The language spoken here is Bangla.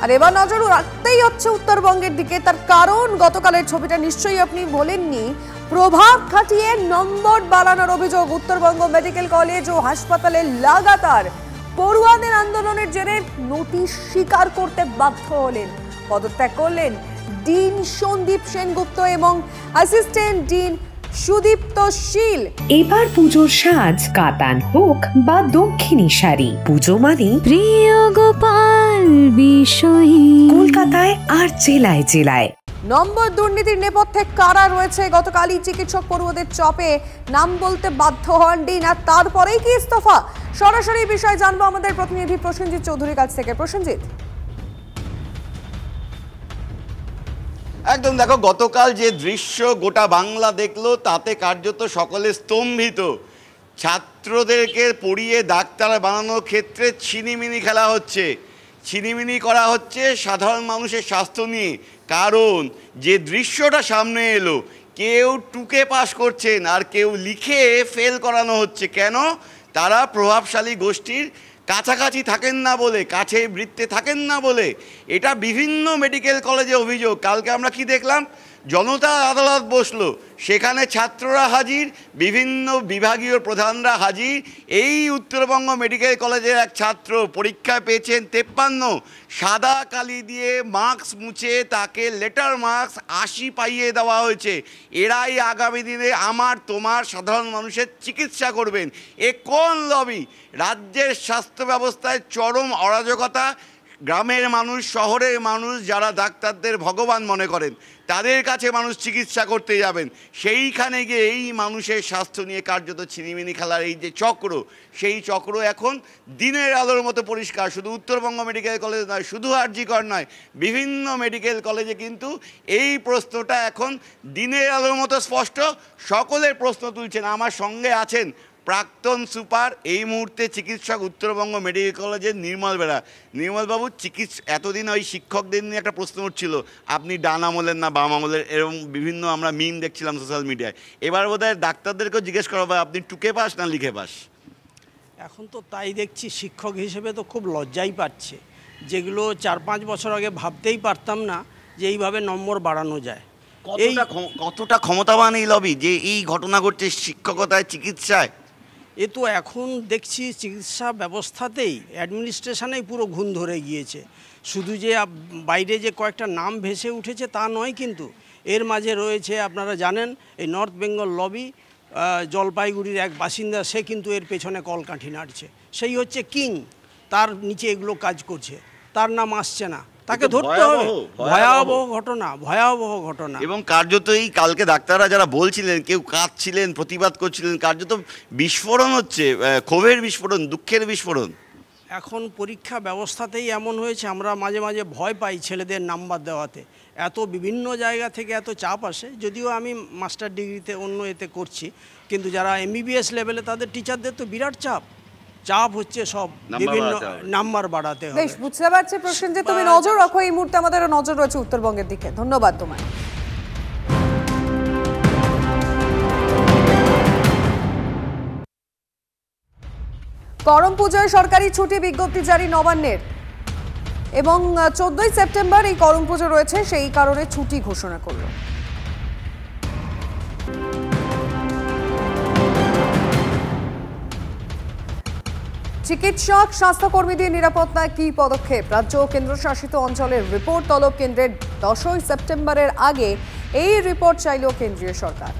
আর এবার নজর রাখতেই হচ্ছে উত্তরবঙ্গের দিকে। তার কারণ গতকালের ছবিটা নিশ্চয়ই আপনি বলেননি, প্রভাব খাটিয়ে নম্বর বাড়ানোর অভিযোগ। উত্তরবঙ্গ মেডিকেল কলেজ ও হাসপাতালে লাগাতার পড়ুয়াদের আন্দোলনের জেরে নোটিশ স্বীকার করতে বাধ্য হলেন, পদত্যাগ করলেন ডিন সন্দীপ সেনগুপ্ত এবং অ্যাসিস্ট্যান্ট ডিন সুদীপ্ত শীল। এবার পুজোর সাজ কাতান হোক বা দক্ষিণী শাড়ি, পুজো মানে প্রিয় গোপাল বিষয়ী। কলকাতায় আর জেলায় জেলায় নম্বর দুর্নীতির নেপথ্যে কারা রয়েছে? গতকালই চিকিৎসক পড়ুয়াদের চাপে নাম বলতে বাধ্য হন ডিন, আর তারপরেই কি ইস্তফা? সরাসরি বিষয় জানবো আমাদের প্রতিনিধি প্রসেনজিৎ চৌধুরীর কাছ থেকে। প্রসেনজিৎ, একদম দেখো, গতকাল যে দৃশ্য গোটা বাংলা দেখলো তাতে কার্যত সকলে স্তম্ভিত। ছাত্রদেরকে পড়িয়ে ডাক্তার বানানোর ক্ষেত্রে ছিনিমিনি খেলা হচ্ছে, ছিনিমিনি করা হচ্ছে সাধারণ মানুষের স্বাস্থ্য নিয়ে। কারণ যে দৃশ্যটা সামনে এলো, কেউ টুকে পাস করছেন আর কেউ লিখে ফেল করানো হচ্ছে। কেন? তারা প্রভাবশালী গোষ্ঠীর কাছাকাছি থাকেন না বলে, কাছে বৃত্তে থাকেন না বলে। এটা বিভিন্ন মেডিকেল কলেজে অভিযোগ। কালকে আমরা কি দেখলাম? জনতা আদালত বসলো, সেখানে ছাত্ররা হাজির, বিভিন্ন বিভাগীয় প্রধানরা হাজির। এই উত্তরবঙ্গ মেডিকেল কলেজের এক ছাত্র পরীক্ষায় পেয়েছেন 53, সাদা কালি দিয়ে মার্কস মুছে তাকে লেটার মার্কস 80 পাইয়ে দেওয়া হয়েছে। এরাই আগামী দিনে আমার তোমার সাধারণ মানুষের চিকিৎসা করবেন। এ কোন লবি? রাজ্যের স্বাস্থ্য ব্যবস্থায় চরম অরাজকতা। গ্রামের মানুষ, শহরের মানুষ যারা ডাক্তারদের ভগবান মনে করেন, তাদের কাছে মানুষ চিকিৎসা করতে যাবেন, সেইখানে গিয়ে এই মানুষের স্বাস্থ্য নিয়ে কার্যত ছিনিমিনি খেলার এই যে চক্র, সেই চক্র এখন দিনের আলোর মতো পরিষ্কার। শুধু উত্তরবঙ্গ মেডিকেল কলেজ নয়, শুধু আরজিকর নয়, বিভিন্ন মেডিকেল কলেজে কিন্তু এই প্রশ্নটা এখন দিনের আলোর মতো স্পষ্ট। সকলের প্রশ্ন তুলছেন। আমার সঙ্গে আছেন প্রাক্তন সুপার, এই মুহূর্তে চিকিৎসক, উত্তরবঙ্গ মেডিকেল কলেজের নির্মল বেরা। নির্মলবাবু, এতদিন ওই শিক্ষকদের নিয়ে একটা প্রশ্ন উঠছিল, আপনি ডান আমলের না বাম আমলের, এরকম বিভিন্ন আমরা মিম দেখছিলাম সোশ্যাল মিডিয়ায়। এবার বোধহয় ডাক্তারদেরকেও জিজ্ঞেস করা হবে, আপনি টুকে পাস না লিখে পাস? এখন তো তাই দেখছি। শিক্ষক হিসেবে তো খুব লজ্জাই পাচ্ছে, যেগুলো 4-5 বছর আগে ভাবতেই পারতাম না যে এইভাবে নম্বর বাড়ানো যায়। কতটা ক্ষমতাবান এই লবি যে এই ঘটনা ঘটছে শিক্ষকতায়, চিকিৎসায়? এ তো এখন দেখছি চিকিৎসা ব্যবস্থাতেই, অ্যাডমিনিস্ট্রেশনেই পুরো ঘুণ ধরে গিয়েছে। শুধু যে বাইরে যে কয়েকটা নাম ভেসে উঠেছে তা নয়, কিন্তু এর মাঝে রয়েছে, আপনারা জানেন, এই নর্থ বেঙ্গল লবি। জলপাইগুড়ির এক বাসিন্দা, সে কিন্তু এর পেছনে কলকাঠি নাড়ছে। সেই হচ্ছে কিং, তার নিচে এগুলো কাজ করছে, তার নাম আসছে না, তাকে ধরতে হবে। ভয়াবহ ঘটনা, ভয়াবহ ঘটনা। এবং কার্যত এই কালকে ডাক্তাররা যারা বলছিলেন, কেউ কাঁদছিলেন, প্রতিবাদ করছিলেন, কার্যত বিস্ফোরণ হচ্ছে, ক্ষোভের বিস্ফোরণ, দুঃখের বিস্ফোরণ। এখন পরীক্ষা ব্যবস্থাতেই এমন হয়েছে, আমরা মাঝে মাঝে ভয় পাই ছেলেদের নাম্বার দেওয়াতে। এত বিভিন্ন জায়গা থেকে এত চাপ আসে। যদিও আমি মাস্টার ডিগ্রিতে অন্য এতে করছি, কিন্তু যারা এমবিবিএস লেভেলে তাদের টিচারদের তো বিরাট চাপ হচ্ছে, সব বিভিন্ন নাম্বার বাড়াতে হবে। বেশ, বুঝতে পারছি প্রসেনজিৎ, তুমি নজর রাখো। এই মুহূর্তে আমাদের নজর রয়েছে উত্তরবঙ্গের দিকে। ধন্যবাদ তোমায়। করম পুজোয় সরকারি ছুটি, বিজ্ঞপ্তি জারি নবান্নের। এবং 14ই সেপ্টেম্বর এই করম পুজো রয়েছে, সেই কারণে ছুটি ঘোষণা করলো। চিকিৎসক, স্বাস্থ্যকর্মীদের নিরাপত্তায় কি পদক্ষেপ? রাজ্য ও কেন্দ্রশাসিত অঞ্চলের রিপোর্ট তলব কেন্দ্রের। 10ই সেপ্টেম্বরের আগে এই রিপোর্ট চাইল কেন্দ্রীয় সরকার।